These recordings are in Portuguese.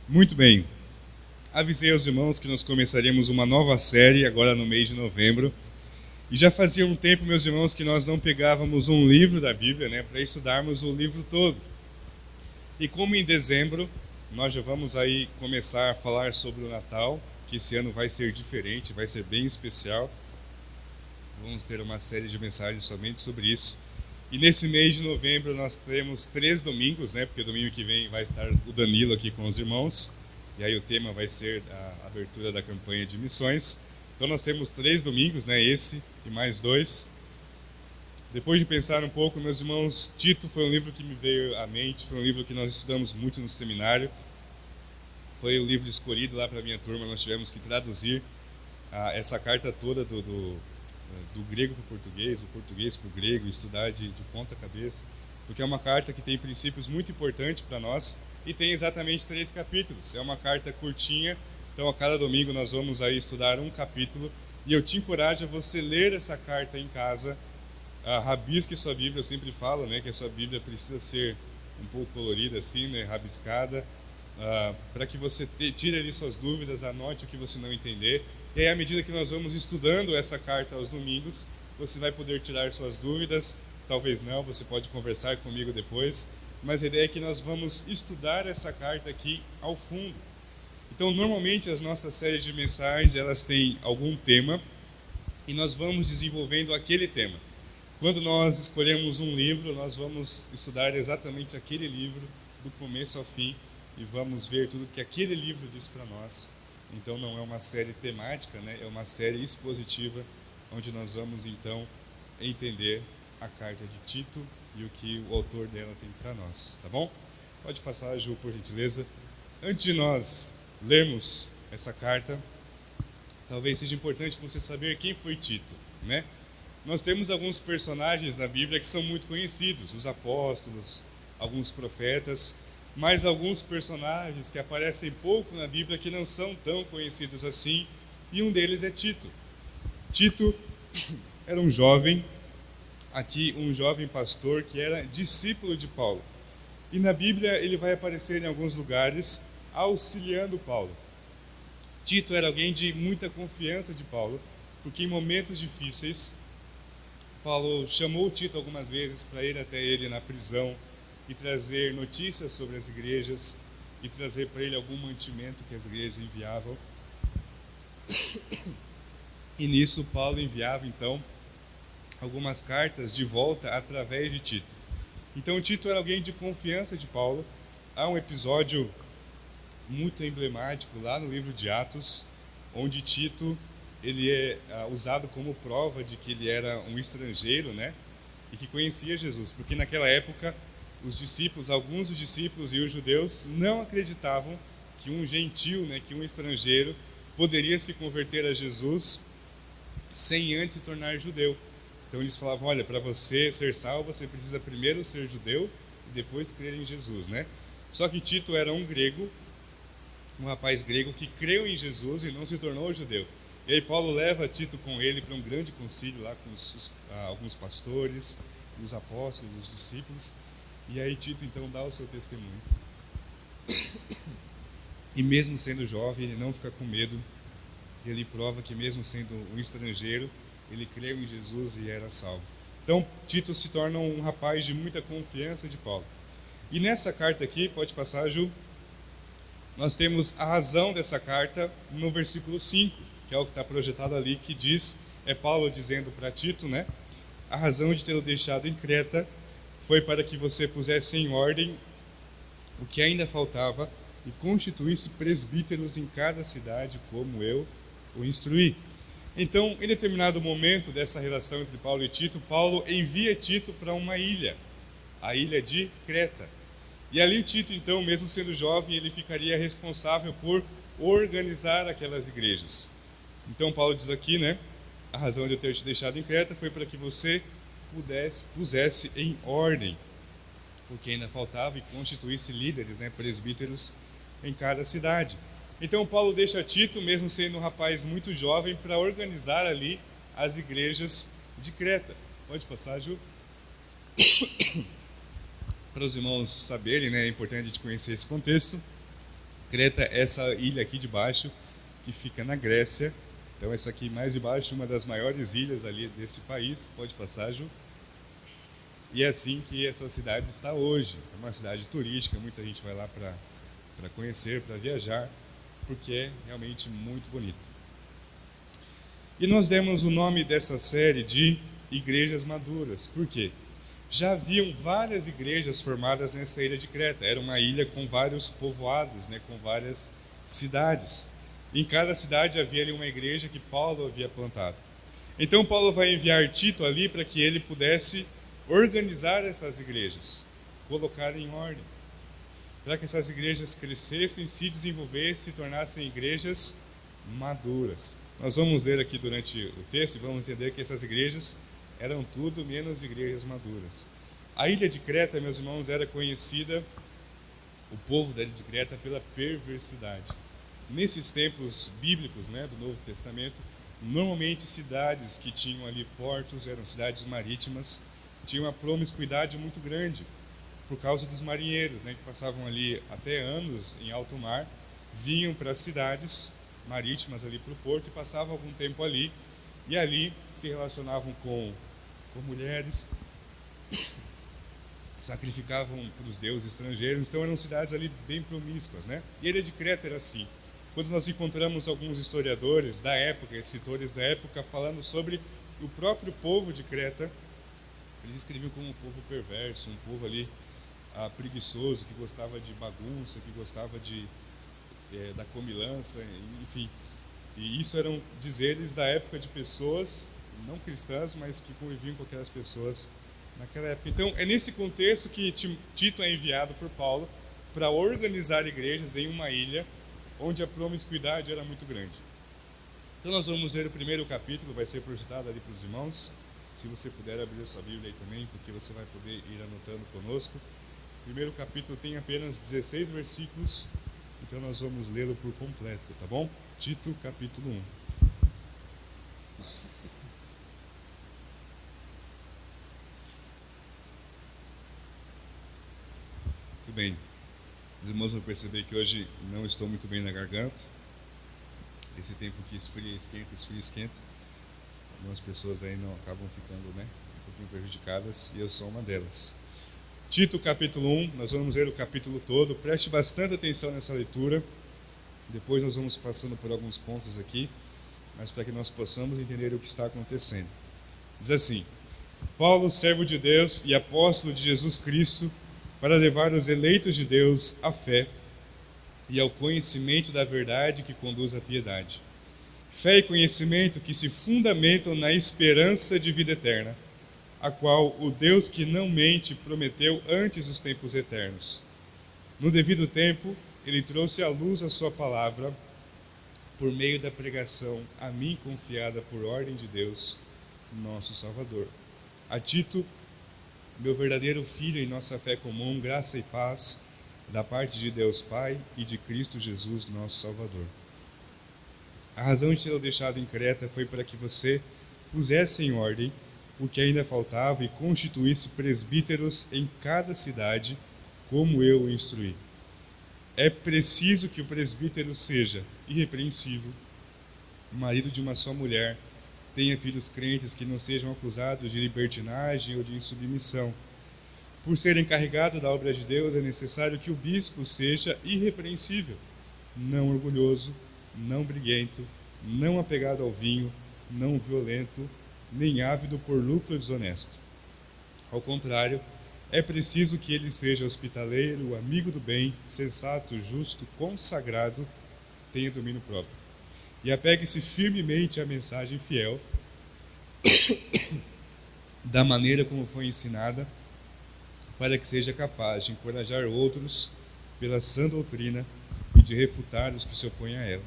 Muito bem. Avisei aos irmãos que nós começaríamos uma nova série agora no mês de novembro. E já fazia um tempo, meus irmãos, que nós não pegávamos um livro da Bíblia, para estudarmos o livro todo. E como em dezembro nós já vamos aí começar a falar sobre o Natal, que esse ano vai ser diferente, vai ser bem especial. Vamos ter uma série de mensagens somente sobre isso. E nesse mês de novembro nós teremos 3 domingos, porque domingo que vem vai estar o Danilo aqui com os irmãos. E aí o tema vai ser a abertura da campanha de missões. Então nós temos 3 domingos, esse e mais 2. Depois de pensar um pouco, meus irmãos, Tito foi um livro que me veio à mente, foi um livro que nós estudamos muito no seminário. Foi o livro escolhido lá para a minha turma, nós tivemos que traduzir essa carta toda do grego para o português para o grego, estudar de ponta cabeça, porque é uma carta que tem princípios muito importantes para nós e tem exatamente 3 capítulos. É uma carta curtinha, então a cada domingo nós vamos aí estudar um capítulo e eu te encorajo a você ler essa carta em casa, rabisque sua Bíblia. Eu sempre falo que a sua Bíblia precisa ser um pouco colorida assim, rabiscada, para que você tire ali suas dúvidas, anote o que você não entender. E aí, à medida que nós vamos estudando essa carta aos domingos, você vai poder tirar suas dúvidas. Talvez não, você pode conversar comigo depois. Mas a ideia é que nós vamos estudar essa carta aqui ao fundo. Então, normalmente, as nossas séries de mensagens, elas têm algum tema e nós vamos desenvolvendo aquele tema. Quando nós escolhemos um livro, nós vamos estudar exatamente aquele livro, do começo ao fim, e vamos ver tudo que aquele livro diz para nós. Então não é uma série temática, é uma série expositiva, onde nós vamos então entender a carta de Tito e o que o autor dela tem para nós, tá bom? Pode passar, Ju, por gentileza. Antes de nós lermos essa carta, talvez seja importante você saber quem foi Tito, Nós temos alguns personagens na Bíblia que são muito conhecidos, os apóstolos, alguns profetas, mas alguns personagens que aparecem pouco na Bíblia que não são tão conhecidos assim, e um deles é Tito. Tito era um jovem pastor que era discípulo de Paulo. E na Bíblia ele vai aparecer em alguns lugares auxiliando Paulo. Tito era alguém de muita confiança de Paulo, porque em momentos difíceis, Paulo chamou Tito algumas vezes para ir até ele na prisão e trazer notícias sobre as igrejas e trazer para ele algum mantimento que as igrejas enviavam. E nisso Paulo enviava então algumas cartas de volta através de Tito. Então Tito era alguém de confiança de Paulo. Há um episódio muito emblemático lá no livro de Atos, onde Tito ele é usado como prova de que ele era um estrangeiro, e que conhecia Jesus, porque naquela época alguns dos discípulos e os judeus não acreditavam que um gentil, que um estrangeiro poderia se converter a Jesus sem antes se tornar judeu. Então eles falavam, olha, para você ser salvo, você precisa primeiro ser judeu e depois crer em Jesus, Só que Tito era um rapaz grego que creu em Jesus e não se tornou judeu. E aí Paulo leva Tito com ele para um grande concílio lá com alguns pastores, os apóstolos, os discípulos. E aí Tito então dá o seu testemunho. E mesmo sendo jovem, ele não fica com medo. Ele prova que mesmo sendo um estrangeiro, ele creu em Jesus e era salvo. Então Tito se torna um rapaz de muita confiança de Paulo. E nessa carta aqui, pode passar, Ju, nós temos a razão dessa carta no versículo 5, que é o que está projetado ali, que diz, é Paulo dizendo para Tito, a razão de tê-lo deixado em Creta foi para que você pusesse em ordem o que ainda faltava e constituísse presbíteros em cada cidade, como eu o instruí. Então, em determinado momento dessa relação entre Paulo e Tito, Paulo envia Tito para uma ilha, a ilha de Creta. E ali Tito, então, mesmo sendo jovem, ele ficaria responsável por organizar aquelas igrejas. Então, Paulo diz aqui, a razão de eu ter te deixado em Creta foi para que você pusesse em ordem o que ainda faltava e constituísse líderes, presbíteros em cada cidade. Então Paulo deixa Tito, mesmo sendo um rapaz muito jovem, para organizar ali as igrejas de Creta. Pode passar, Ju? Para os irmãos saberem, é importante a gente conhecer esse contexto. Creta é essa ilha aqui de baixo, que fica na Grécia. Então essa aqui mais de baixo, uma das maiores ilhas ali desse país. Pode passar, Ju. E é assim que essa cidade está hoje. É uma cidade turística, muita gente vai lá para conhecer, para viajar, porque é realmente muito bonito. E nós demos o nome dessa série de Igrejas Maduras. Por quê? Já haviam várias igrejas formadas nessa ilha de Creta. Era uma ilha com vários povoados, né, com várias cidades. Em cada cidade havia ali uma igreja que Paulo havia plantado. Então Paulo vai enviar Tito ali para que ele pudesse organizar essas igrejas, colocar em ordem, para que essas igrejas crescessem, se desenvolvessem, se tornassem igrejas maduras. Nós vamos ler aqui durante o texto e vamos entender que essas igrejas eram tudo menos igrejas maduras. A ilha de Creta, meus irmãos, era conhecida, o povo da ilha de Creta, pela perversidade. Nesses tempos bíblicos, né, do Novo Testamento, normalmente cidades que tinham ali portos, eram cidades marítimas, tinham uma promiscuidade muito grande, por causa dos marinheiros, né, que passavam ali até anos em alto mar, vinham para as cidades marítimas ali para o porto e passavam algum tempo ali, e ali se relacionavam com mulheres, sacrificavam para os deuses estrangeiros. Então eram cidades ali bem promíscuas, né? E a ilha de Creta era assim. Quando nós encontramos alguns historiadores da época, escritores da época, falando sobre o próprio povo de Creta, eles escreviam como um povo perverso, um povo ali preguiçoso, que gostava de bagunça, que gostava da comilança, enfim. E isso eram dizeres da época de pessoas não cristãs, mas que conviviam com aquelas pessoas naquela época. Então, é nesse contexto que Tito é enviado por Paulo para organizar igrejas em uma ilha onde a promiscuidade era muito grande. Então, nós vamos ler o primeiro capítulo, vai ser projetado ali para os irmãos. Se você puder abrir a sua Bíblia aí também, porque você vai poder ir anotando conosco. O primeiro capítulo tem apenas 16 versículos, então nós vamos lê-lo por completo, tá bom? Tito, capítulo 1. Muito bem. Os irmãos vão perceber que hoje não estou muito bem na garganta. Esse tempo que esfria, esquenta. Algumas pessoas aí não acabam ficando, né, um pouquinho prejudicadas, e eu sou uma delas. Tito, capítulo 1, nós vamos ler o capítulo todo. Preste bastante atenção nessa leitura. Depois nós vamos passando por alguns pontos aqui, mas para que nós possamos entender o que está acontecendo. Diz assim: Paulo, servo de Deus e apóstolo de Jesus Cristo, para levar os eleitos de Deus à fé e ao conhecimento da verdade que conduz à piedade. Fé e conhecimento que se fundamentam na esperança de vida eterna, a qual o Deus que não mente prometeu antes dos tempos eternos. No devido tempo, ele trouxe à luz a sua palavra por meio da pregação a mim confiada por ordem de Deus, nosso Salvador. A Tito, meu verdadeiro filho em nossa fé comum, graça e paz da parte de Deus Pai e de Cristo Jesus, nosso Salvador. A razão de tê-lo deixado em Creta foi para que você pusesse em ordem o que ainda faltava e constituísse presbíteros em cada cidade, como eu o instruí. É preciso que o presbítero seja irrepreensível, marido de uma só mulher, tenha filhos crentes que não sejam acusados de libertinagem ou de insubmissão. Por ser encarregado da obra de Deus, é necessário que o bispo seja irrepreensível, não orgulhoso, não briguento, não apegado ao vinho, não violento, nem ávido por lucro desonesto. Ao contrário, é preciso que ele seja hospitaleiro, amigo do bem, sensato, justo, consagrado, tenha domínio próprio. E apegue-se firmemente à mensagem fiel, da maneira como foi ensinada, para que seja capaz de encorajar outros pela sã doutrina e de refutar os que se opõem a ela.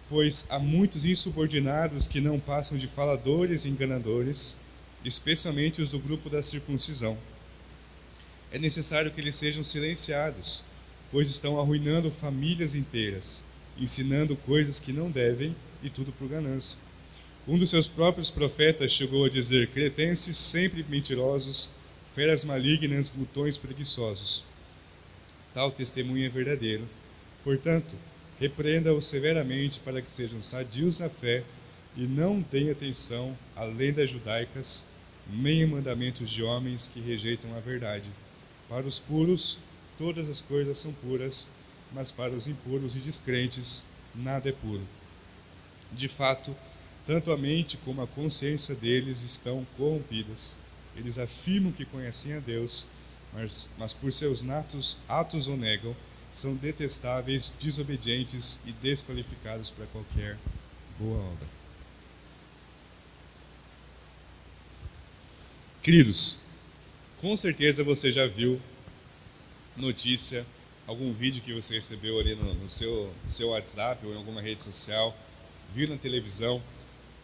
Pois há muitos insubordinados que não passam de faladores e enganadores, especialmente os do grupo da circuncisão. É necessário que eles sejam silenciados, pois estão arruinando famílias inteiras, ensinando coisas que não devem, e tudo por ganância. Um dos seus próprios profetas chegou a dizer: cretenses sempre mentirosos, feras malignas, glutões preguiçosos. Tal testemunho é verdadeiro, Portanto, repreenda-os severamente para que sejam sadios na fé e não deem atenção a lendas judaicas, nem a mandamentos de homens que rejeitam a verdade. Para os puros, todas as coisas são puras, mas para os impuros e descrentes, nada é puro. De fato, tanto a mente como a consciência deles estão corrompidas. Eles afirmam que conhecem a Deus, mas por seus atos o negam, são detestáveis, desobedientes e desqualificados para qualquer boa obra. Queridos, com certeza você já viu notícia, algum vídeo que você recebeu ali no seu WhatsApp ou em alguma rede social, viu na televisão,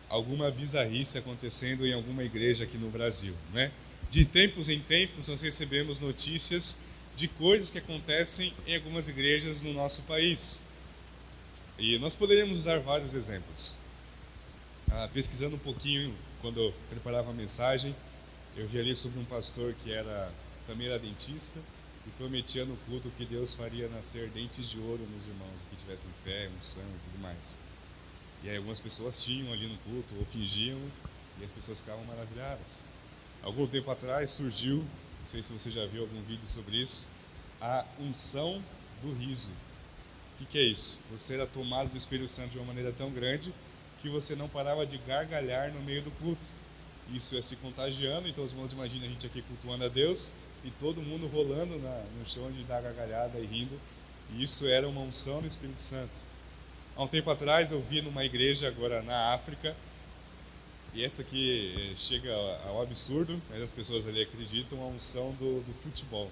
alguma bizarrice acontecendo em alguma igreja aqui no Brasil, né? De tempos em tempos nós recebemos notícias de coisas que acontecem em algumas igrejas no nosso país. E nós poderíamos usar vários exemplos. Pesquisando um pouquinho, quando eu preparava a mensagem, eu vi ali sobre um pastor que também era dentista e prometia no culto que Deus faria nascer dentes de ouro nos irmãos, que tivessem fé, unção e tudo mais. E aí algumas pessoas tinham ali no culto, ou fingiam, e as pessoas ficavam maravilhadas. Algum tempo atrás surgiu, não sei se você já viu algum vídeo sobre isso, a unção do riso. O que é isso? Você era tomado do Espírito Santo de uma maneira tão grande que você não parava de gargalhar no meio do culto. Isso ia se contagiando, então os irmãos imaginam a gente aqui cultuando a Deus e todo mundo rolando no chão de dar gargalhada e rindo. E isso era uma unção do Espírito Santo. Há um tempo atrás eu vi numa igreja agora na África, e essa aqui chega ao absurdo, mas as pessoas ali acreditam, a unção do futebol.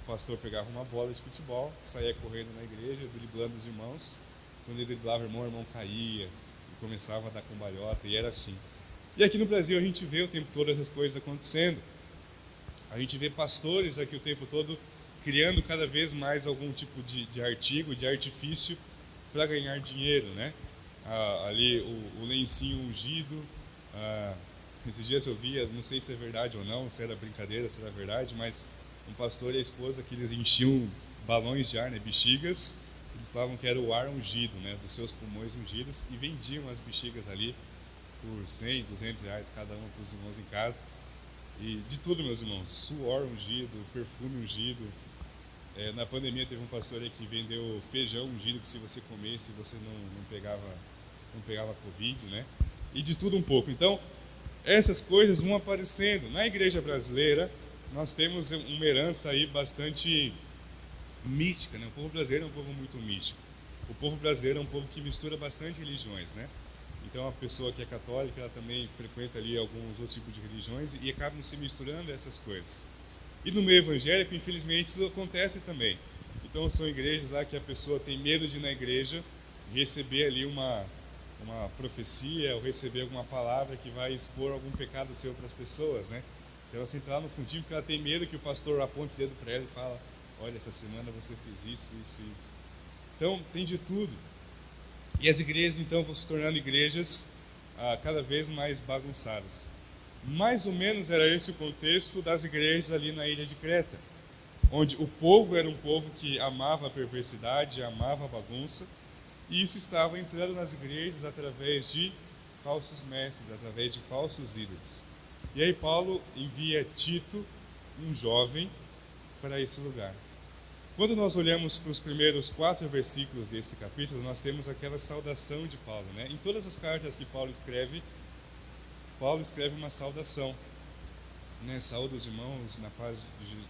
O pastor pegava uma bola de futebol, saía correndo na igreja, driblando os irmãos. Quando ele driblava o irmão caía e começava a dar cambalhota, e era assim. E aqui no Brasil a gente vê o tempo todo essas coisas acontecendo. A gente vê pastores aqui o tempo todo criando cada vez mais algum tipo de artigo, de artifício para ganhar dinheiro, né? Ali o lencinho ungido. Esses dias eu via, não sei se é verdade ou não, se era brincadeira, se era verdade, mas um pastor e a esposa que eles enchiam balões de ar, né, bexigas, eles falavam que era o ar ungido, né, dos seus pulmões ungidos, e vendiam as bexigas ali por 100, 200 reais cada uma para os irmãos em casa. E de tudo, meus irmãos, suor ungido, perfume ungido. Na pandemia teve um pastor aí que vendeu feijão ungido, que se você comesse você não pegava Covid, né? E de tudo um pouco. Então, essas coisas vão aparecendo. Na igreja brasileira, nós temos uma herança aí bastante mística, né? O povo brasileiro é um povo muito místico. O povo brasileiro é um povo que mistura bastante religiões, né? Então, a pessoa que é católica, ela também frequenta ali alguns outros tipos de religiões e acabam se misturando essas coisas. E no meio evangélico, infelizmente, isso acontece também. Então, são igrejas lá que a pessoa tem medo de ir na igreja receber ali uma profecia ou receber alguma palavra que vai expor algum pecado seu para as pessoas, né? Então, ela senta lá no fundinho porque ela tem medo que o pastor aponte o dedo para ela e fala: olha, essa semana você fez isso, isso, isso. Então, tem de tudo. E as igrejas, então, vão se tornando igrejas cada vez mais bagunçadas. Mais ou menos era esse o contexto das igrejas ali na ilha de Creta, onde o povo era um povo que amava a perversidade, amava a bagunça, e isso estava entrando nas igrejas através de falsos mestres, através de falsos líderes. E aí Paulo envia Tito, um jovem, para esse lugar. Quando nós olhamos para os primeiros 4 versículos desse capítulo, nós temos aquela saudação de Paulo, né? Em todas as cartas que Paulo escreve uma saudação, né? Saúde os irmãos na paz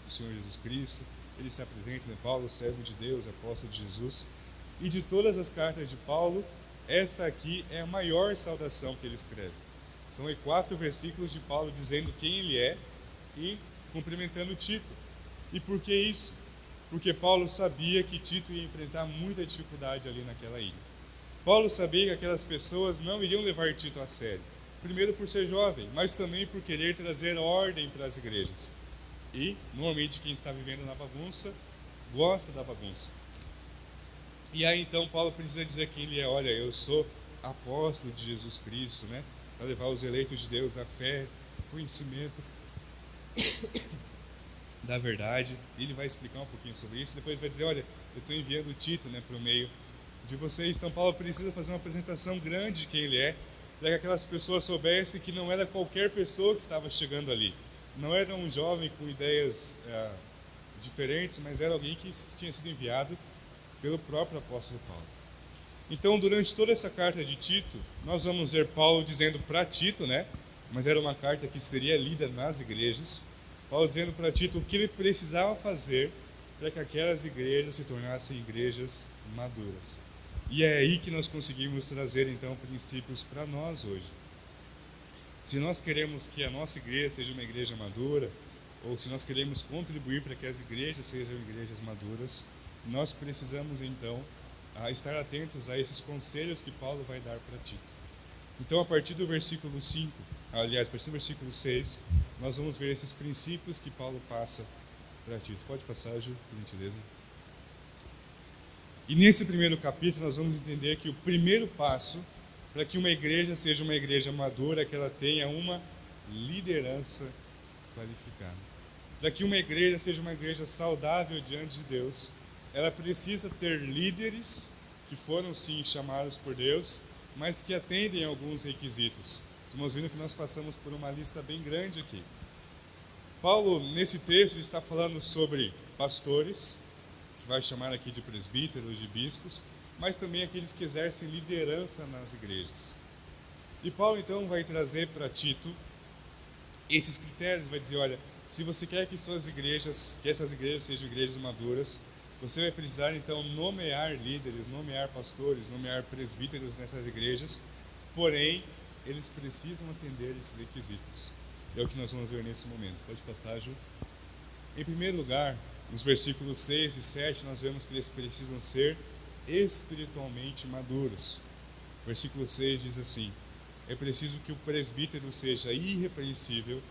do Senhor Jesus Cristo. Ele se apresenta, né? Paulo, servo de Deus, apóstolo de Jesus. E de todas as cartas de Paulo, essa aqui é a maior saudação que ele escreve. São 4 versículos de Paulo dizendo quem ele é e cumprimentando Tito. E por que isso? Porque Paulo sabia que Tito ia enfrentar muita dificuldade ali naquela ilha. Paulo sabia que aquelas pessoas não iriam levar Tito a sério. Primeiro por ser jovem, mas também por querer trazer ordem para as igrejas. E, normalmente, quem está vivendo na bagunça, gosta da bagunça. E aí, então, Paulo precisa dizer quem ele é. Olha, eu sou apóstolo de Jesus Cristo, né? Para levar os eleitos de Deus à fé, conhecimento da verdade. Ele vai explicar um pouquinho sobre isso. Depois vai dizer, olha, eu estou enviando o Tito, né, para o meio de vocês. Então Paulo precisa fazer uma apresentação grande de quem ele é, para que aquelas pessoas soubessem que não era qualquer pessoa que estava chegando ali. Não era um jovem com ideias diferentes, mas era alguém que tinha sido enviado pelo próprio apóstolo Paulo. Então, durante toda essa carta de Tito, nós vamos ver Paulo dizendo para Tito, né? Mas era uma carta que seria lida nas igrejas. Paulo dizendo para Tito o que ele precisava fazer para que aquelas igrejas se tornassem igrejas maduras. E é aí que nós conseguimos trazer, então, princípios para nós hoje. Se nós queremos que a nossa igreja seja uma igreja madura, ou se nós queremos contribuir para que as igrejas sejam igrejas maduras, nós precisamos, então, estar atentos a esses conselhos que Paulo vai dar para Tito. Então, a partir do versículo 5, aliás, a partir do versículo 6, nós vamos ver esses princípios que Paulo passa para Tito. Pode passar, Ju, por gentileza. E nesse primeiro capítulo nós vamos entender que o primeiro passo para que uma igreja seja uma igreja madura é que ela tenha uma liderança qualificada. Para que uma igreja seja uma igreja saudável diante de Deus, ela precisa ter líderes que foram sim chamados por Deus, mas que atendem a alguns requisitos. Estamos vendo que nós passamos por uma lista bem grande aqui. Paulo, nesse texto, está falando sobre pastores, que vai chamar aqui de presbíteros, de bispos, mas também aqueles que exercem liderança nas igrejas. E Paulo, então, vai trazer para Tito esses critérios, vai dizer, olha, se você quer que essas igrejas sejam igrejas maduras, você vai precisar, então, nomear líderes, nomear pastores, nomear presbíteros nessas igrejas, porém, eles precisam atender esses requisitos. É o que nós vamos ver nesse momento. Pode passar, Ju. Em primeiro lugar, nos versículos 6 e 7, nós vemos que eles precisam ser espiritualmente maduros. Versículo 6 diz assim: é preciso que o presbítero seja irrepreensível,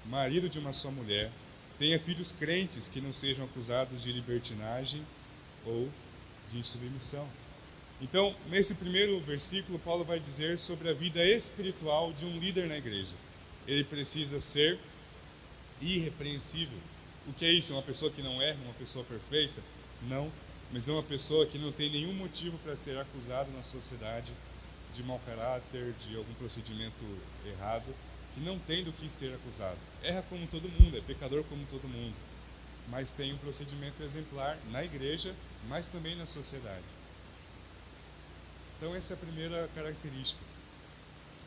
marido de uma só mulher, tenha filhos crentes que não sejam acusados de libertinagem ou de insubmissão. Então, nesse primeiro versículo, Paulo vai dizer sobre a vida espiritual de um líder na igreja. Ele precisa ser irrepreensível. O que é isso? É uma pessoa que não erra, uma pessoa perfeita? Não, mas é uma pessoa que não tem nenhum motivo para ser acusado na sociedade de mau caráter, de algum procedimento errado, que não tem do que ser acusado. Erra como todo mundo, é pecador como todo mundo, mas tem um procedimento exemplar na igreja, mas também na sociedade. Então essa é a primeira característica.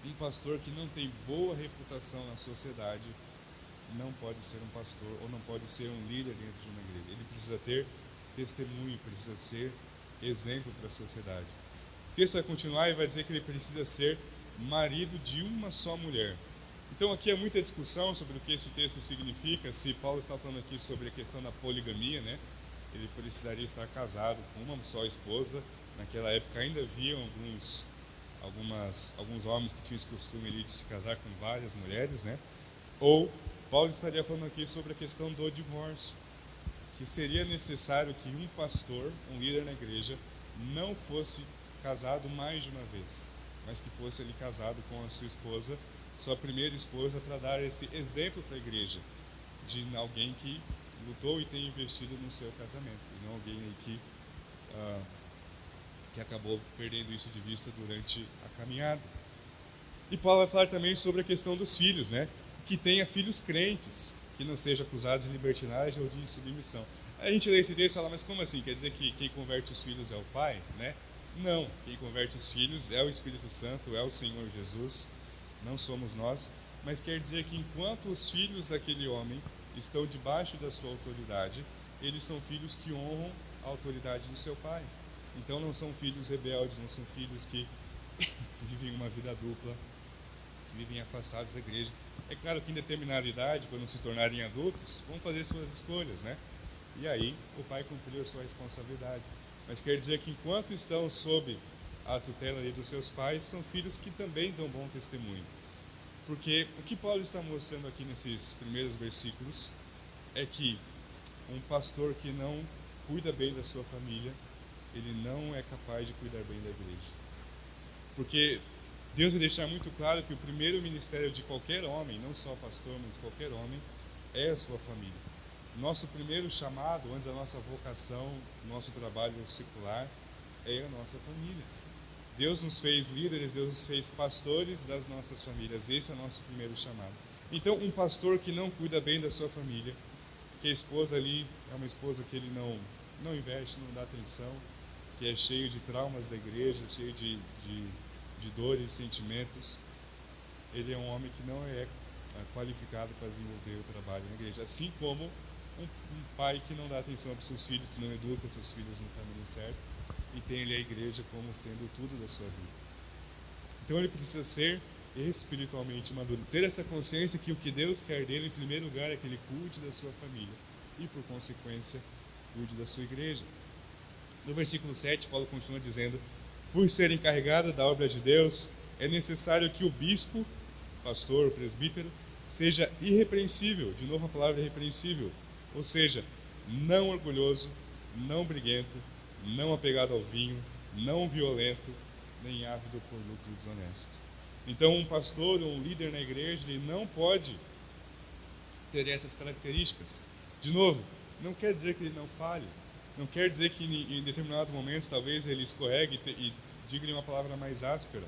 Um pastor que não tem boa reputação na sociedade não pode ser um pastor ou não pode ser um líder dentro de uma igreja. Ele precisa ter testemunho, precisa ser exemplo para a sociedade. O texto vai continuar e vai dizer que ele precisa ser marido de uma só mulher. Então aqui há muita discussão sobre o que esse texto significa. Se Paulo está falando aqui sobre a questão da poligamia, né? Ele precisaria estar casado com uma só esposa. Naquela época ainda haviam alguns homens que tinham esse costume de se casar com várias mulheres, né? Ou Paulo estaria falando aqui sobre a questão do divórcio, que seria necessário que um pastor, um líder na igreja, não fosse casado mais de uma vez, mas que fosse ali casado com a sua esposa, sua primeira esposa, para dar esse exemplo para a igreja de alguém que lutou e tem investido no seu casamento, e não alguém aí que acabou perdendo isso de vista durante a caminhada. E Paulo vai falar também sobre a questão dos filhos, né? Que tenha filhos crentes, que não sejam acusados de libertinagem ou de insubmissão. A gente lê esse texto e fala, mas como assim? Quer dizer que quem converte os filhos é o pai, né? Não, quem converte os filhos é o Espírito Santo, é o Senhor Jesus, não somos nós, mas quer dizer que enquanto os filhos daquele homem estão debaixo da sua autoridade, eles são filhos que honram a autoridade do seu pai. Então não são filhos rebeldes, não são filhos que vivem uma vida dupla, que vivem afastados da igreja. É claro que em determinada idade, quando se tornarem adultos, vão fazer suas escolhas, né? E aí o pai cumpriu a sua responsabilidade. Mas quer dizer que enquanto estão sob a tutela ali dos seus pais, são filhos que também dão bom testemunho. Porque o que Paulo está mostrando aqui nesses primeiros versículos é que um pastor que não cuida bem da sua família, ele não é capaz de cuidar bem da igreja. Porque Deus vai deixar muito claro que o primeiro ministério de qualquer homem, não só pastor, mas qualquer homem, é a sua família. Nosso primeiro chamado, antes da nossa vocação, nosso trabalho secular, é a nossa família. Deus nos fez líderes, Deus nos fez pastores das nossas famílias. Esse é o nosso primeiro chamado. Então, um pastor que não cuida bem da sua família, que a esposa ali é uma esposa que ele não investe, não dá atenção, que é cheio de traumas da igreja, cheio de dores, sentimentos, ele é um homem que não é qualificado para desenvolver o trabalho na igreja. Assim como um pai que não dá atenção para os seus filhos, que não educa os seus filhos no caminho certo, e tem ali a igreja como sendo tudo da sua vida. Então ele precisa ser espiritualmente maduro, ter essa consciência que o que Deus quer dele, em primeiro lugar, é que ele cuide da sua família e, por consequência, cuide da sua igreja. No versículo 7, Paulo continua dizendo: por ser encarregado da obra de Deus, é necessário que o bispo, pastor, presbítero, seja irrepreensível. De novo a palavra irrepreensível, ou seja, não orgulhoso, não briguento, não apegado ao vinho, não violento, nem ávido por lucro desonesto. Então, um pastor ou um líder na igreja, ele não pode ter essas características. De novo, não quer dizer que ele não fale, não quer dizer que em determinado momento talvez ele escorregue e diga-lhe uma palavra mais áspera.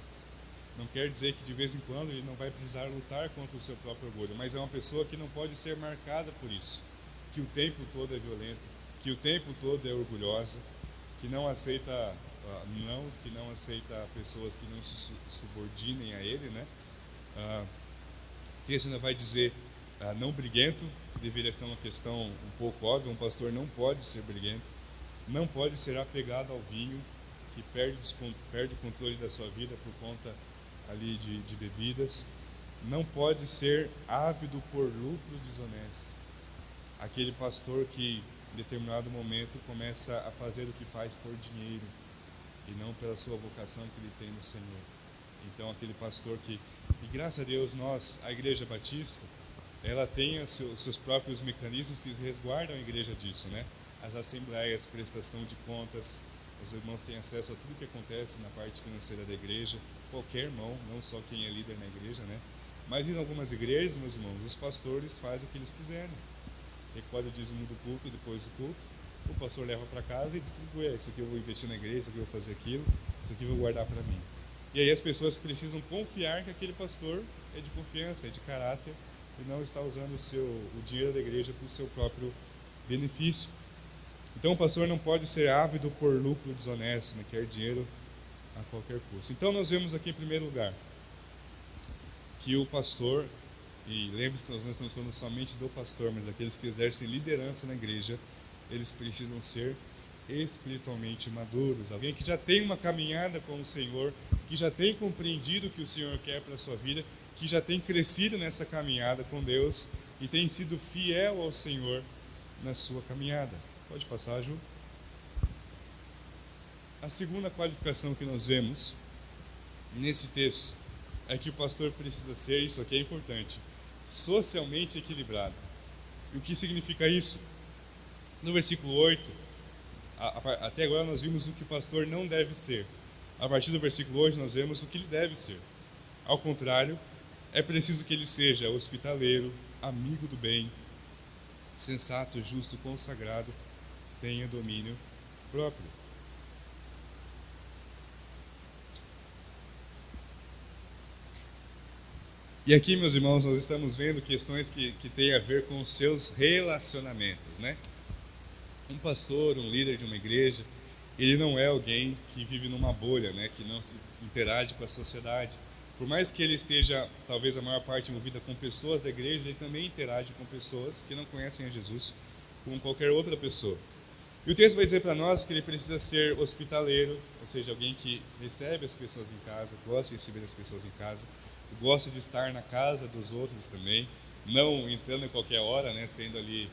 Não quer dizer que de vez em quando ele não vai precisar lutar contra o seu próprio orgulho, mas é uma pessoa que não pode ser marcada por isso, que o tempo todo é violenta, que o tempo todo é orgulhosa, que não aceita nãos, que não aceita pessoas que não se subordinem a ele, né? O texto ainda vai dizer não briguento, que deveria ser uma questão um pouco óbvia. Um pastor não pode ser briguento, não pode ser apegado ao vinho, que perde o controle da sua vida por conta ali de bebidas, não pode ser ávido por lucro desonesto, aquele pastor que em determinado momento começa a fazer o que faz por dinheiro e não pela sua vocação que ele tem no Senhor. Então aquele pastor que, e graças a Deus nós, a Igreja Batista, ela tem os seus próprios mecanismos que resguardam a igreja disso, né? As assembleias, prestação de contas, os irmãos têm acesso a tudo que acontece na parte financeira da igreja, qualquer irmão, não só quem é líder na igreja, né? Mas em algumas igrejas, meus irmãos, os pastores fazem o que eles quiserem. Recolhe o dízimo do culto, depois do culto, o pastor leva para casa e distribui: isso aqui eu vou investir na igreja, isso aqui eu vou fazer aquilo, isso aqui eu vou guardar para mim. E aí as pessoas precisam confiar que aquele pastor é de confiança, é de caráter, e não está usando o dinheiro da igreja para o seu próprio benefício. Então o pastor não pode ser ávido por lucro desonesto, né? Quer dinheiro a qualquer custo. Então nós vemos aqui em primeiro lugar que o pastor, e lembre-se que nós não estamos falando somente do pastor, mas daqueles que exercem liderança na igreja, eles precisam ser espiritualmente maduros, alguém que já tem uma caminhada com o Senhor, que já tem compreendido o que o Senhor quer para a sua vida, que já tem crescido nessa caminhada com Deus e tem sido fiel ao Senhor na sua caminhada. Pode passar, Ju. A segunda qualificação que nós vemos nesse texto é que o pastor precisa ser, isso aqui é importante, socialmente equilibrado. E o que significa isso? No versículo 8, até agora nós vimos o que o pastor não deve ser. A partir do versículo 8 nós vemos o que ele deve ser. Ao contrário, é preciso que ele seja hospitaleiro, amigo do bem, sensato, justo, consagrado, tenha domínio próprio. E aqui, meus irmãos, nós estamos vendo questões que têm a ver com os seus relacionamentos, né? Um pastor, um líder de uma igreja, ele não é alguém que vive numa bolha, né? Que não se interage com a sociedade. Por mais que ele esteja, talvez a maior parte envolvida com pessoas da igreja, ele também interage com pessoas que não conhecem a Jesus, como qualquer outra pessoa. E o texto vai dizer para nós que ele precisa ser hospitaleiro, ou seja, alguém que recebe as pessoas em casa, gosta de receber as pessoas em casa, gosta de estar na casa dos outros também, não entrando em qualquer hora, né, sendo ali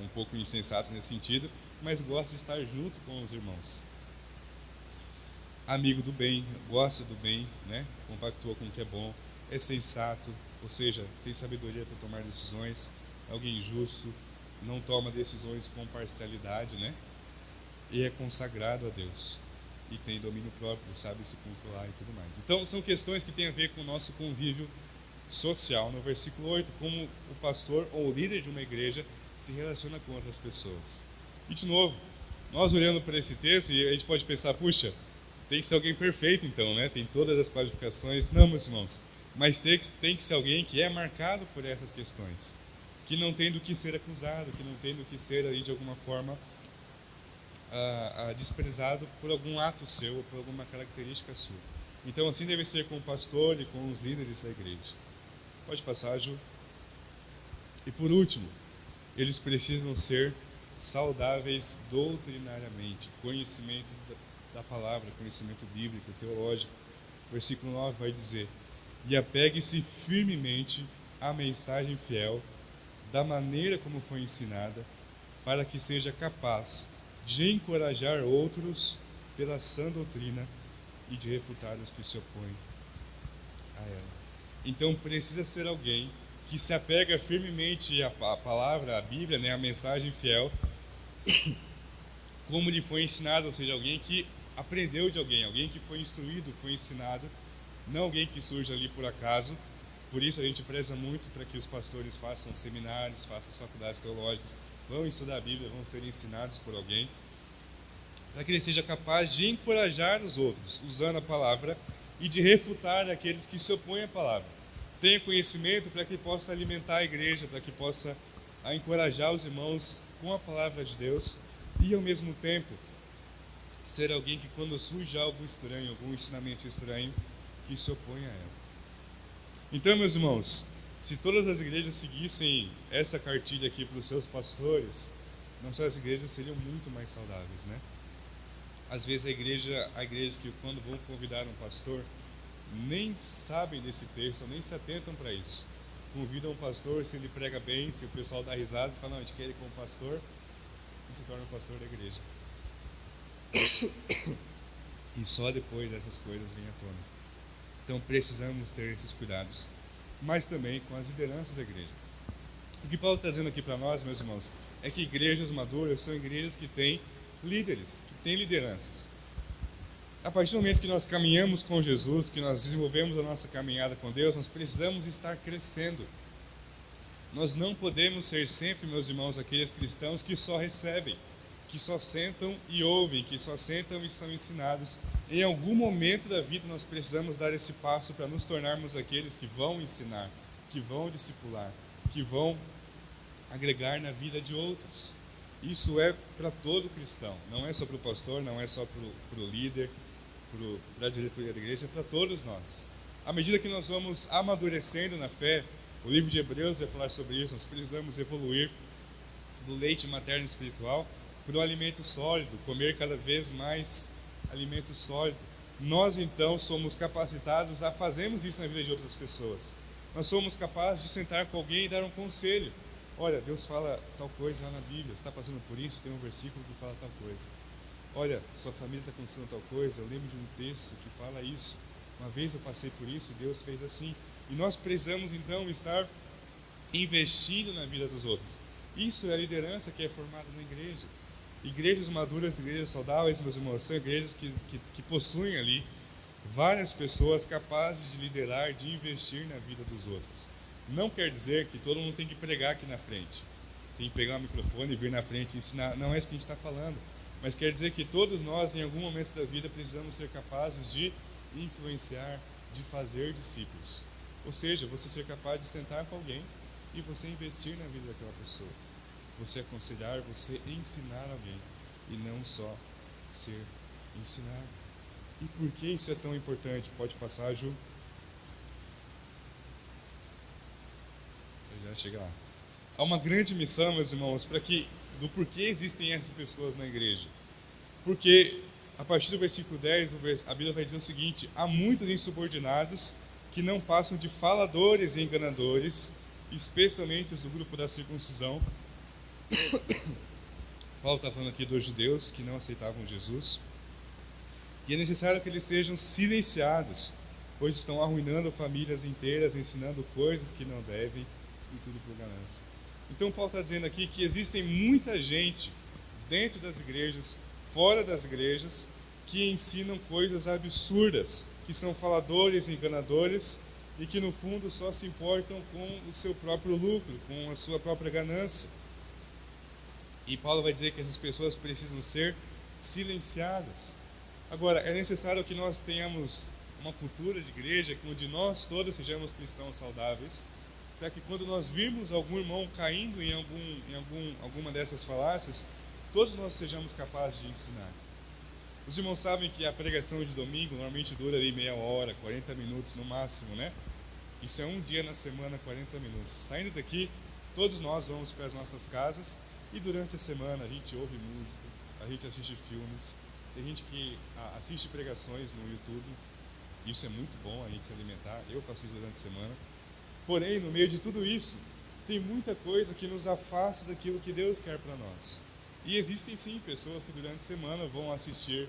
um pouco insensato nesse sentido, mas gosta de estar junto com os irmãos. Amigo do bem, gosta do bem, né, compactua com o que é bom, é sensato, ou seja, tem sabedoria para tomar decisões, é alguém justo, não toma decisões com parcialidade, né, e é consagrado a Deus. E tem domínio próprio, sabe se controlar e tudo mais. Então, são questões que têm a ver com o nosso convívio social. No versículo 8, como o pastor ou o líder de uma igreja se relaciona com outras pessoas. E de novo, nós olhando para esse texto, e a gente pode pensar, puxa, tem que ser alguém perfeito então, né? Tem todas as qualificações. Não, meus irmãos, mas tem que ser alguém que é marcado por essas questões, que não tem do que ser acusado, que não tem do que ser aí de alguma forma desprezado por algum ato seu ou por alguma característica sua. Então assim deve ser com o pastor e com os líderes da igreja. Pode passar, Ju. E por último, eles precisam ser saudáveis doutrinariamente, conhecimento da palavra, conhecimento bíblico, teológico. Versículo 9 vai dizer: e apegue-se firmemente à mensagem fiel, da maneira como foi ensinada, para que seja capaz de encorajar outros pela sã doutrina e de refutar os que se opõem a ela. Então precisa ser alguém que se apega firmemente à palavra, à Bíblia, né, à mensagem fiel, como lhe foi ensinado, ou seja, alguém que aprendeu de alguém que foi instruído, foi ensinado, não alguém que surge ali por acaso. Por isso a gente preza muito para que os pastores façam seminários, façam faculdades teológicas, vão estudar a Bíblia, vão ser ensinados por alguém, para que ele seja capaz de encorajar os outros, usando a palavra, e de refutar aqueles que se opõem à palavra. Tenha conhecimento para que possa alimentar a igreja, para que possa encorajar os irmãos com a palavra de Deus, e ao mesmo tempo ser alguém que, quando surge algo estranho, algum ensinamento estranho, que se opõe a ela. Então, meus irmãos, se todas as igrejas seguissem essa cartilha aqui para os seus pastores, nossas igrejas seriam muito mais saudáveis, né? Às vezes há igrejas que, quando vão convidar um pastor, nem sabem desse texto, nem se atentam para isso. Convidam um pastor, se ele prega bem, se o pessoal dá risada e fala, não, a gente quer ele como pastor, e se torna o pastor da igreja. E só depois dessas coisas vêm à tona. Então precisamos ter esses cuidados, mas também com as lideranças da igreja. O que Paulo está dizendo aqui para nós, meus irmãos, é que igrejas maduras são igrejas que têm líderes, que têm lideranças. A partir do momento que nós caminhamos com Jesus, que nós desenvolvemos a nossa caminhada com Deus, nós precisamos estar crescendo. Nós não podemos ser sempre, meus irmãos, aqueles cristãos que só recebem, que só sentam e ouvem, que só sentam e são ensinados. Em algum momento da vida nós precisamos dar esse passo para nos tornarmos aqueles que vão ensinar, que vão discipular, que vão agregar na vida de outros. Isso é para todo cristão, não é só para o pastor, não é só para o líder, para a diretoria da igreja, é para todos nós. À medida que nós vamos amadurecendo na fé, o livro de Hebreus vai falar sobre isso, nós precisamos evoluir do leite materno espiritual para o alimento sólido, comer cada vez mais alimento sólido. Nós então somos capacitados a fazermos isso na vida de outras pessoas. Nós somos capazes de sentar com alguém e dar um conselho. Olha, Deus fala tal coisa lá na Bíblia, você está passando por isso, tem um versículo que fala tal coisa. Olha, sua família está acontecendo tal coisa, eu lembro de um texto que fala isso. Uma vez eu passei por isso, Deus fez assim. E nós precisamos então estar investindo na vida dos outros. Isso é a liderança que é formada na igreja. Igrejas maduras, igrejas saudáveis, meus irmãos, são igrejas que possuem ali várias pessoas capazes de liderar, de investir na vida dos outros. Não quer dizer que todo mundo tem que pregar aqui na frente, tem que pegar o microfone e vir na frente e ensinar. Não é isso que a gente está falando. Mas quer dizer que todos nós, em algum momento da vida, precisamos ser capazes de influenciar, de fazer discípulos. Ou seja, você ser capaz de sentar com alguém e você investir na vida daquela pessoa. Você aconselhar, você ensinar alguém e não só ser ensinado. E por que isso é tão importante? Pode passar, Ju. Eu já cheguei lá. Há uma grande missão, meus irmãos, do porquê existem essas pessoas na igreja. Porque, a partir do versículo 10, a Bíblia vai dizer o seguinte: há muitos insubordinados que não passam de faladores e enganadores, especialmente os do grupo da circuncisão. Paulo está falando aqui dos judeus que não aceitavam Jesus. E é necessário que eles sejam silenciados, pois estão arruinando famílias inteiras, ensinando coisas que não devem, e tudo por ganância. Então Paulo está dizendo aqui que existem muita gente dentro das igrejas, fora das igrejas, que ensinam coisas absurdas, que são faladores e enganadores, e que no fundo só se importam com o seu próprio lucro, com a sua própria ganância. E Paulo vai dizer que essas pessoas precisam ser silenciadas. Agora, é necessário que nós tenhamos uma cultura de igreja onde nós todos sejamos cristãos saudáveis, para que quando nós virmos algum irmão caindo em alguma dessas falácias, todos nós sejamos capazes de ensinar. Os irmãos sabem que a pregação de domingo normalmente dura ali meia hora, 40 minutos no máximo, né? Isso é um dia na semana, 40 minutos. Saindo daqui, todos nós vamos para as nossas casas e durante a semana a gente ouve música, a gente assiste filmes, tem gente que assiste pregações no YouTube. Isso é muito bom, a gente se alimentar. Eu faço isso durante a semana. Porém, no meio de tudo isso, tem muita coisa que nos afasta daquilo que Deus quer para nós. E existem sim pessoas que durante a semana vão assistir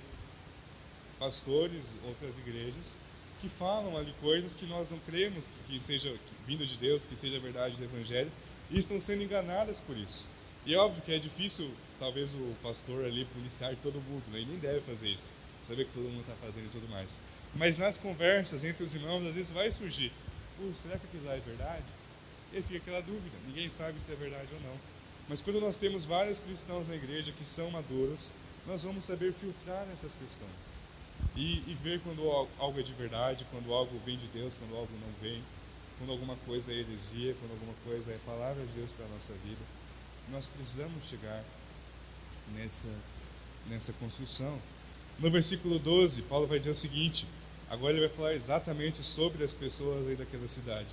pastores, outras igrejas, que falam ali coisas que nós não cremos que seja vindo de Deus, que seja verdade do Evangelho, e estão sendo enganadas por isso. E é óbvio que é difícil, talvez, o pastor ali policiar todo mundo, né? Ele nem deve fazer isso, saber que todo mundo está fazendo e tudo mais. Mas nas conversas entre os irmãos, às vezes vai surgir: será que aquilo lá é verdade? E fica aquela dúvida, ninguém sabe se é verdade ou não. Mas quando nós temos vários cristãos na igreja que são maduros, nós vamos saber filtrar essas questões e ver quando algo é de verdade, quando algo vem de Deus, quando algo não vem, quando alguma coisa é heresia, quando alguma coisa é palavra de Deus para a nossa vida. Nós precisamos chegar nessa construção. No versículo 12, Paulo vai dizer o seguinte: agora ele vai falar exatamente sobre as pessoas aí daquela cidade.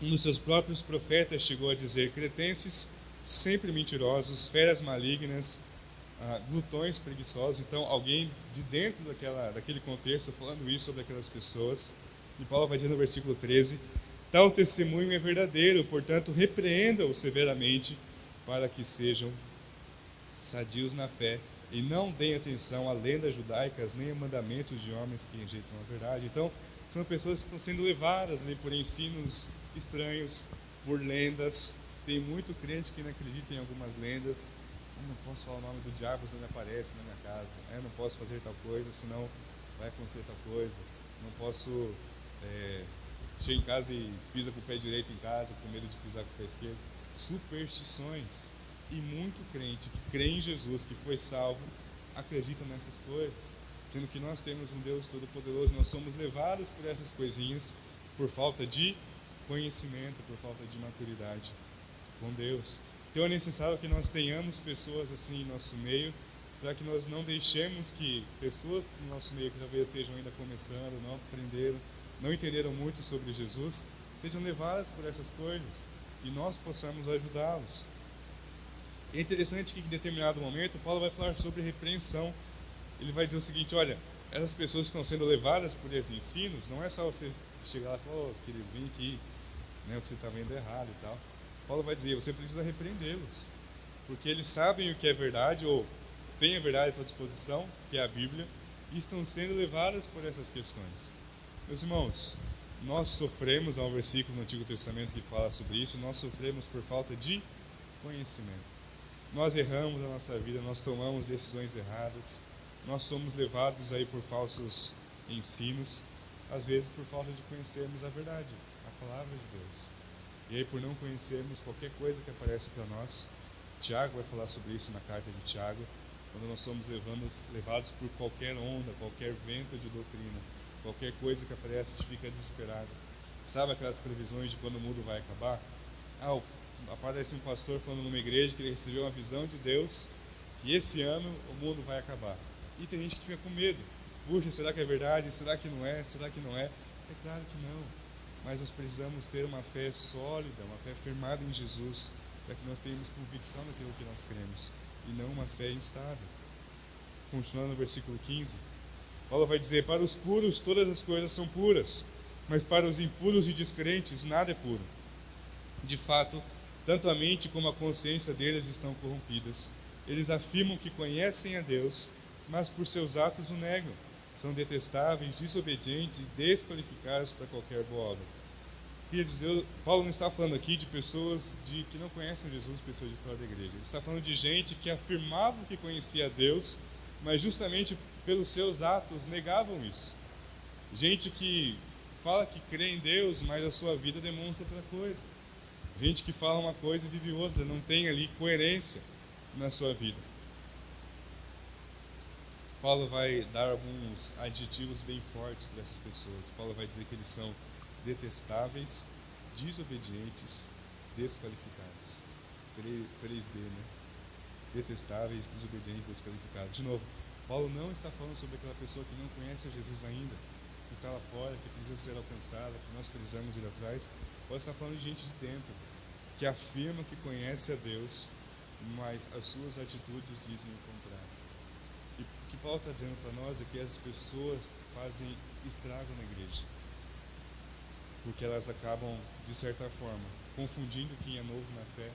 Um dos seus próprios profetas chegou a dizer: cretenses sempre mentirosos, feras malignas, glutões preguiçosos. Então, alguém de dentro daquele contexto falando isso sobre aquelas pessoas. E Paulo vai dizer no versículo 13: tal testemunho é verdadeiro, portanto, repreenda-o severamente, para que sejam sadios na fé e não deem atenção a lendas judaicas nem a mandamentos de homens que rejeitam a verdade. Então, são pessoas que estão sendo levadas por ensinos estranhos, por lendas. Tem muito crente que não acredita em algumas lendas. Não posso falar o nome do diabo se ele aparece na minha casa. Não posso fazer tal coisa, senão vai acontecer tal coisa. Não posso chegar em casa e pisa com o pé direito em casa, com medo de pisar com o pé esquerdo. Superstições. E muito crente que crê em Jesus, que foi salvo, acredita nessas coisas. Sendo que nós temos um Deus Todo-Poderoso, nós somos levados por essas coisinhas por falta de conhecimento, por falta de maturidade com Deus. Então é necessário que nós tenhamos pessoas assim em nosso meio, para que nós não deixemos que pessoas no nosso meio que talvez estejam ainda começando, não aprenderam, não entenderam muito sobre Jesus, sejam levadas por essas coisas e nós possamos ajudá-los. É interessante que em determinado momento Paulo vai falar sobre repreensão. Ele vai dizer o seguinte: olha, essas pessoas que estão sendo levadas por esses ensinos, não é só você chegar lá e falar: querido, vem aqui, o que você está vendo é errado e tal. Paulo vai dizer: você precisa repreendê-los, porque eles sabem o que é verdade, ou têm a verdade à sua disposição, que é a Bíblia, e estão sendo levadas por essas questões. Meus irmãos, nós sofremos, há um versículo no Antigo Testamento que fala sobre isso, nós sofremos por falta de conhecimento. Nós erramos na nossa vida, nós tomamos decisões erradas, nós somos levados aí por falsos ensinos, às vezes por falta de conhecermos a verdade, a palavra de Deus. E aí, por não conhecermos qualquer coisa que aparece para nós, Tiago vai falar sobre isso na carta de Tiago, quando nós somos levados por qualquer onda, qualquer vento de doutrina, qualquer coisa que aparece, a gente fica desesperado. Sabe aquelas previsões de quando o mundo vai acabar? Aparece um pastor falando numa igreja que ele recebeu uma visão de Deus que esse ano o mundo vai acabar. E tem gente que fica com medo. Puxa, será que é verdade? Será que não é? Será que não é? É claro que não. Mas nós precisamos ter uma fé sólida, uma fé firmada em Jesus, para que nós tenhamos convicção daquilo que nós cremos, e não uma fé instável. Continuando no versículo 15, Paulo vai dizer: para os puros todas as coisas são puras, mas para os impuros e descrentes nada é puro. De fato, tanto a mente como a consciência deles estão corrompidas. Eles afirmam que conhecem a Deus, mas por seus atos o negam. São detestáveis, desobedientes e desqualificados para qualquer boa obra. Queria dizer, Paulo não está falando aqui de pessoas que não conhecem Jesus, pessoas de fora da igreja. Ele está falando de gente que afirmava que conhecia a Deus, mas justamente pelos seus atos negavam isso. Gente que fala que crê em Deus, mas a sua vida demonstra outra coisa. Gente que fala uma coisa e vive outra, não tem ali coerência na sua vida. Paulo vai dar alguns adjetivos bem fortes para essas pessoas. Paulo vai dizer que eles são detestáveis, desobedientes, desqualificados. 3D, né? Detestáveis, desobedientes, desqualificados. De novo, Paulo não está falando sobre aquela pessoa que não conhece Jesus ainda, que está lá fora, que precisa ser alcançada, que nós precisamos ir atrás. Paulo está falando de gente de dentro, que afirma que conhece a Deus, mas as suas atitudes dizem o contrário. E o que Paulo está dizendo para nós é que as pessoas fazem estrago na igreja, porque elas acabam, de certa forma, confundindo quem é novo na fé.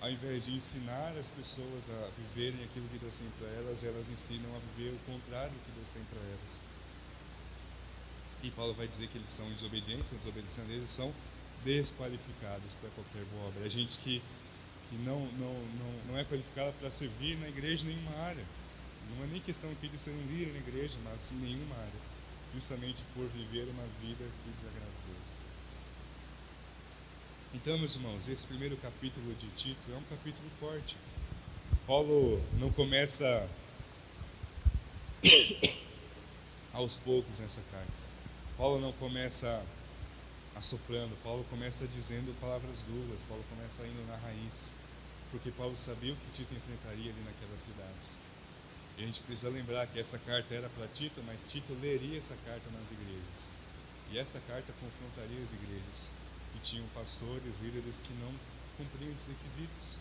Ao invés de ensinar as pessoas a viverem aquilo que Deus tem para elas, elas ensinam a viver o contrário do que Deus tem para elas. E Paulo vai dizer que eles são desobedientes, a desobediência deles são desqualificados para qualquer boa obra. É gente que não é qualificada para servir na igreja em nenhuma área. Não é nem questão aqui de ser um líder na igreja, mas em nenhuma área. Justamente por viver uma vida que desagrada a Deus. Então, meus irmãos, esse primeiro capítulo de Tito é um capítulo forte. Paulo não começa aos poucos nessa carta. Paulo não começa assoprando, Paulo começa dizendo palavras duras, Paulo começa indo na raiz, porque Paulo sabia o que Tito enfrentaria ali naquelas cidades. E a gente precisa lembrar que essa carta era para Tito, mas Tito leria essa carta nas igrejas. E essa carta confrontaria as igrejas que tinham pastores, líderes que não cumpriam esses requisitos.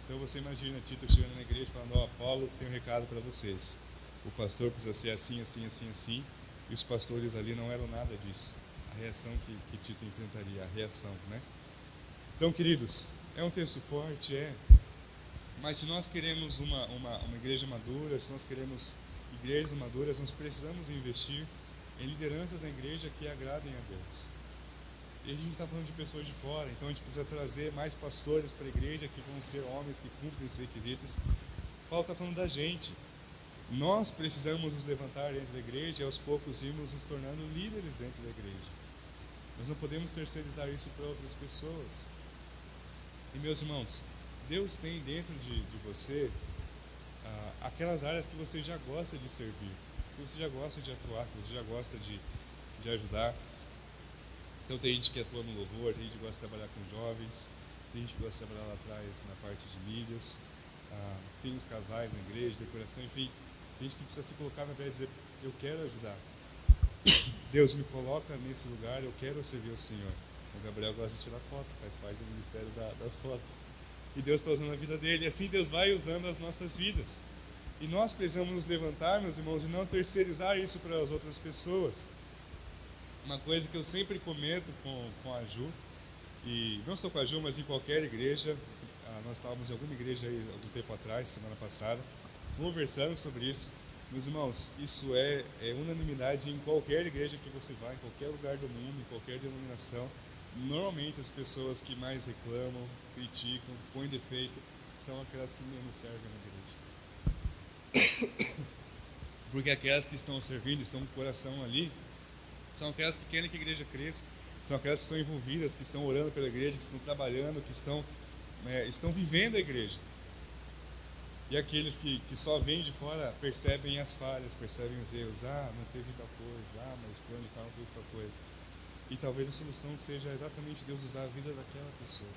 Então você imagina Tito chegando na igreja falando: ó, Paulo tem um recado para vocês. O pastor precisa ser assim, assim, assim, assim. E os pastores ali não eram nada disso. A reação que Tito enfrentaria, a reação, né? Então, queridos, é um texto forte, mas se nós queremos uma igreja madura, se nós queremos igrejas maduras, nós precisamos investir em lideranças na igreja que agradem a Deus. E a gente não está falando de pessoas de fora, então a gente precisa trazer mais pastores para a igreja que vão ser homens que cumprem esses requisitos. Paulo está falando da gente. Nós precisamos nos levantar dentro da igreja e aos poucos irmos nos tornando líderes dentro da igreja. Nós não podemos terceirizar isso para outras pessoas. E meus irmãos, Deus tem dentro de você aquelas áreas que você já gosta de servir, que você já gosta de atuar, que você já gosta de ajudar. Então tem gente que atua no louvor, tem gente que gosta de trabalhar com jovens, tem gente que gosta de trabalhar lá atrás na parte de mídias, tem os casais na igreja, decoração, enfim, tem gente que precisa se colocar na frente e dizer: eu quero ajudar, Deus me coloca nesse lugar, eu quero servir ao Senhor. O Gabriel gosta de tirar foto, faz parte do ministério das fotos, e Deus está usando a vida dele, e assim Deus vai usando as nossas vidas. E nós precisamos nos levantar, meus irmãos, e não terceirizar isso para as outras pessoas. Uma coisa que eu sempre comento com a Ju, e não só com a Ju, mas em qualquer igreja, nós estávamos em alguma igreja aí algum tempo atrás, semana passada, conversando sobre isso. Meus irmãos, isso é unanimidade em qualquer igreja que você vai, em qualquer lugar do mundo, em qualquer denominação. Normalmente as pessoas que mais reclamam, criticam, põem defeito, são aquelas que menos servem na igreja. Porque aquelas que estão servindo, estão com o coração ali, são aquelas que querem que a igreja cresça, são aquelas que estão envolvidas, que estão orando pela igreja, que estão trabalhando, que estão vivendo a igreja. E aqueles que só vêm de fora percebem as falhas, percebem os erros. Não teve tal coisa, mas fulano de tal não fez tal coisa. E talvez a solução seja exatamente Deus usar a vida daquela pessoa.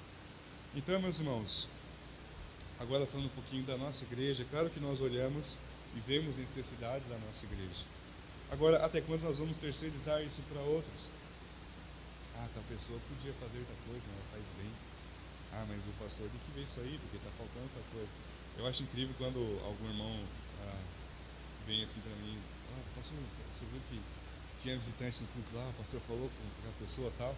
Então, meus irmãos, agora falando um pouquinho da nossa igreja, é claro que nós olhamos e vemos necessidades da nossa igreja. Agora, até quando nós vamos terceirizar isso para outros? Tal pessoa podia fazer tal coisa, ela faz bem. Mas o pastor tem que ver isso aí, porque está faltando tal coisa. Eu acho incrível quando algum irmão vem assim para mim: pastor, você viu que tinha visitante no culto lá, o pastor falou com a pessoa tal?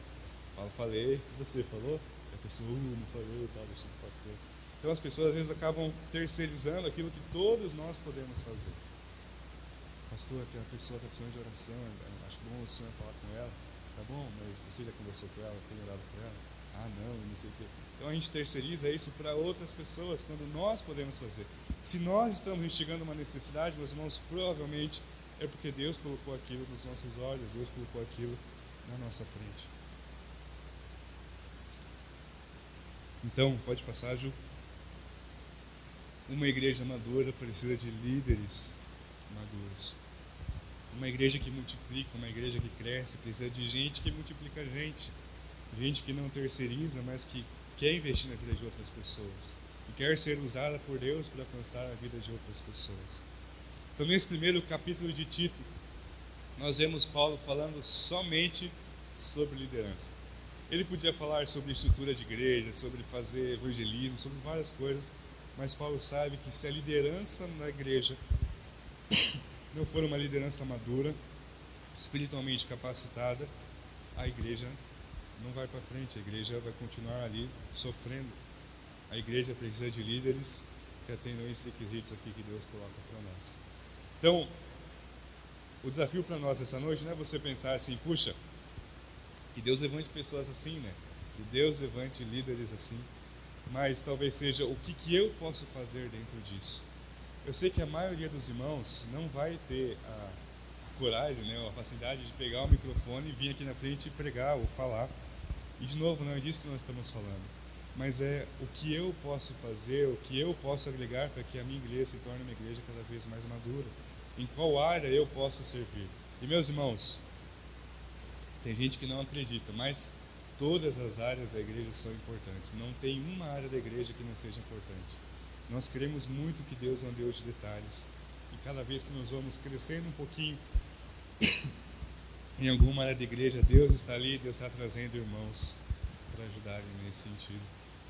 Falei, você falou? E a pessoa, não falou, tal, deixa o pastor. Então as pessoas às vezes acabam terceirizando aquilo que todos nós podemos fazer. Pastor, aquela pessoa está precisando de oração, acho bom o senhor falar com ela. Tá bom, mas você já conversou com ela, tem orado com ela? Não sei o quê. Então a gente terceiriza isso para outras pessoas, quando nós podemos fazer. Se nós estamos instigando uma necessidade, meus irmãos, provavelmente é porque Deus colocou aquilo nos nossos olhos, Deus colocou aquilo na nossa frente. Então, pode passar, Ju. Uma igreja madura precisa de líderes maduros. Uma igreja que multiplica, uma igreja que cresce, precisa de gente que multiplica gente. Gente que não terceiriza, mas que quer investir na vida de outras pessoas. E quer ser usada por Deus para alcançar a vida de outras pessoas. Então, nesse primeiro capítulo de Tito, nós vemos Paulo falando somente sobre liderança. Ele podia falar sobre estrutura de igreja, sobre fazer evangelismo, sobre várias coisas, mas Paulo sabe que se a liderança na igreja não for uma liderança madura, espiritualmente capacitada, a igreja não vai para frente, a igreja vai continuar ali sofrendo. A igreja precisa de líderes que atendam esses requisitos aqui que Deus coloca para nós. Então, o desafio para nós essa noite não é você pensar assim, puxa, que Deus levante pessoas assim, né? Que Deus levante líderes assim, mas talvez seja o que eu posso fazer dentro disso. Eu sei que a maioria dos irmãos não vai ter a coragem, né, a facilidade de pegar o microfone e vir aqui na frente e pregar ou falar. E de novo, não é disso que nós estamos falando, mas é o que eu posso fazer, o que eu posso agregar para que a minha igreja se torne uma igreja cada vez mais madura. Em qual área eu posso servir? E meus irmãos, tem gente que não acredita, mas todas as áreas da igreja são importantes. Não tem uma área da igreja que não seja importante. Nós queremos muito que Deus é um Deus de detalhes. E cada vez que nós vamos crescendo um pouquinho em alguma área da igreja, Deus está ali, Deus está trazendo irmãos para ajudarem nesse sentido.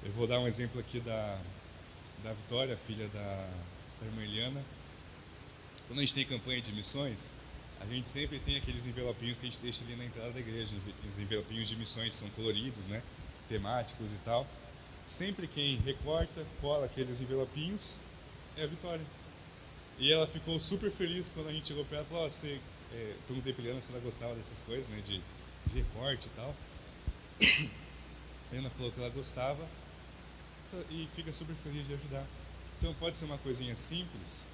Eu vou dar um exemplo aqui da Vitória, filha da irmã Eliana. Quando a gente tem campanha de missões, a gente sempre tem aqueles envelopinhos que a gente deixa ali na entrada da igreja. Os envelopinhos de missões são coloridos, né? Temáticos e tal. Sempre quem recorta, cola aqueles envelopinhos é a Vitória. E ela ficou super feliz quando a gente chegou para ela e falou, perguntei para ela se ela gostava dessas coisas, né, de recorte e tal. A Ana falou que ela gostava e fica super feliz de ajudar. Então pode ser uma coisinha simples,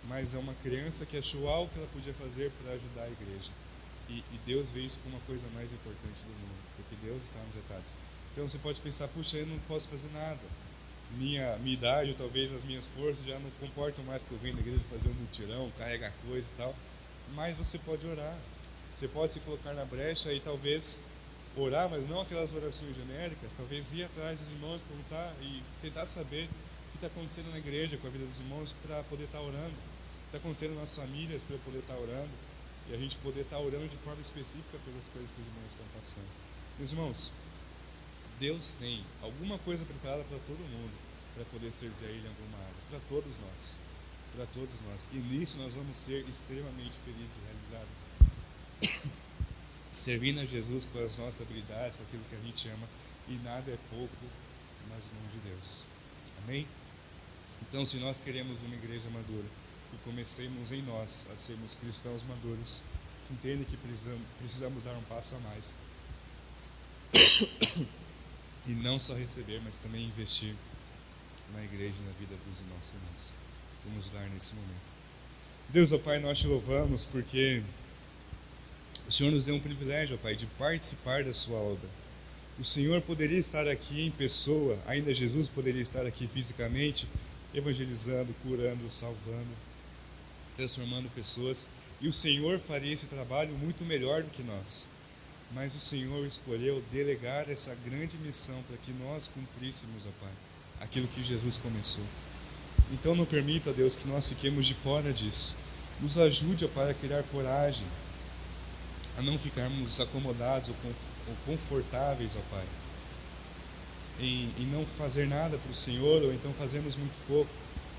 mas é uma criança que achou algo que ela podia fazer para ajudar a igreja. E Deus vê isso como uma coisa mais importante do mundo, porque Deus está nos detalhes. Então você pode pensar, puxa, eu não posso fazer nada. Minha idade, ou talvez as minhas forças já não comportam mais que eu venho na igreja fazer um mutirão, carregar coisa e tal. Mas você pode orar. Você pode se colocar na brecha e talvez orar, mas não aquelas orações genéricas. Talvez ir atrás dos irmãos, perguntar e tentar saber o que está acontecendo na igreja com a vida dos irmãos para poder estar orando. O que está acontecendo nas famílias para poder estar orando. E a gente poder estar orando de forma específica pelas coisas que os irmãos estão passando. Meus irmãos, Deus tem alguma coisa preparada para todo mundo, para poder servir a Ele em alguma área, para todos nós, e nisso nós vamos ser extremamente felizes e realizados, servindo a Jesus com as nossas habilidades, com aquilo que a gente ama, e nada é pouco nas mãos de Deus, amém? Então, se nós queremos uma igreja madura, que comecemos em nós a sermos cristãos maduros, que entendem que precisamos dar um passo a mais, e não só receber, mas também investir na igreja e na vida dos nossos irmãos. Vamos orar nesse momento. Deus, ó Pai, nós te louvamos porque o Senhor nos deu um privilégio, ó Pai, de participar da sua obra. O Senhor poderia estar aqui em pessoa, ainda Jesus poderia estar aqui fisicamente, evangelizando, curando, salvando, transformando pessoas, e o Senhor faria esse trabalho muito melhor do que nós. Mas o Senhor escolheu delegar essa grande missão para que nós cumpríssemos, ó Pai, aquilo que Jesus começou. Então não permita, ó Deus, que nós fiquemos de fora disso. Nos ajude, ó Pai, a criar coragem, a não ficarmos acomodados ou confortáveis, ó Pai, em não fazer nada para o Senhor, ou então fazemos muito pouco.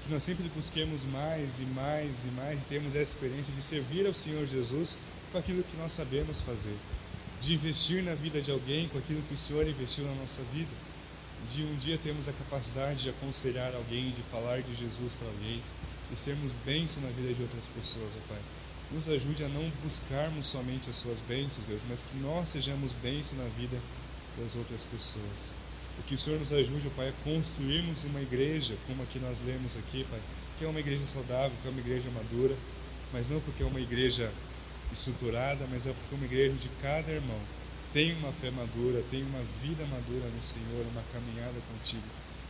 Que nós sempre busquemos mais e mais e mais, e temos essa experiência de servir ao Senhor Jesus com aquilo que nós sabemos fazer. De investir na vida de alguém com aquilo que o Senhor investiu na nossa vida, de um dia termos a capacidade de aconselhar alguém, de falar de Jesus para alguém, e sermos bênção na vida de outras pessoas, ó Pai. Nos ajude a não buscarmos somente as suas bênçãos, Deus, mas que nós sejamos bênção na vida das outras pessoas. E que o Senhor nos ajude, ó Pai, a construirmos uma igreja, como a que nós lemos aqui, Pai, que é uma igreja saudável, que é uma igreja madura, mas não porque é uma igreja estruturada, mas é porque é uma igreja de cada irmão tenha uma fé madura, tenha uma vida madura no Senhor, uma caminhada contigo.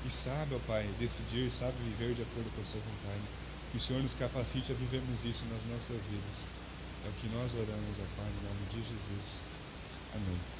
E sabe, ó Pai, decidir, sabe viver de acordo com a sua vontade. Que o Senhor nos capacite a vivermos isso nas nossas vidas. É o que nós oramos, ó Pai, em nome de Jesus. Amém.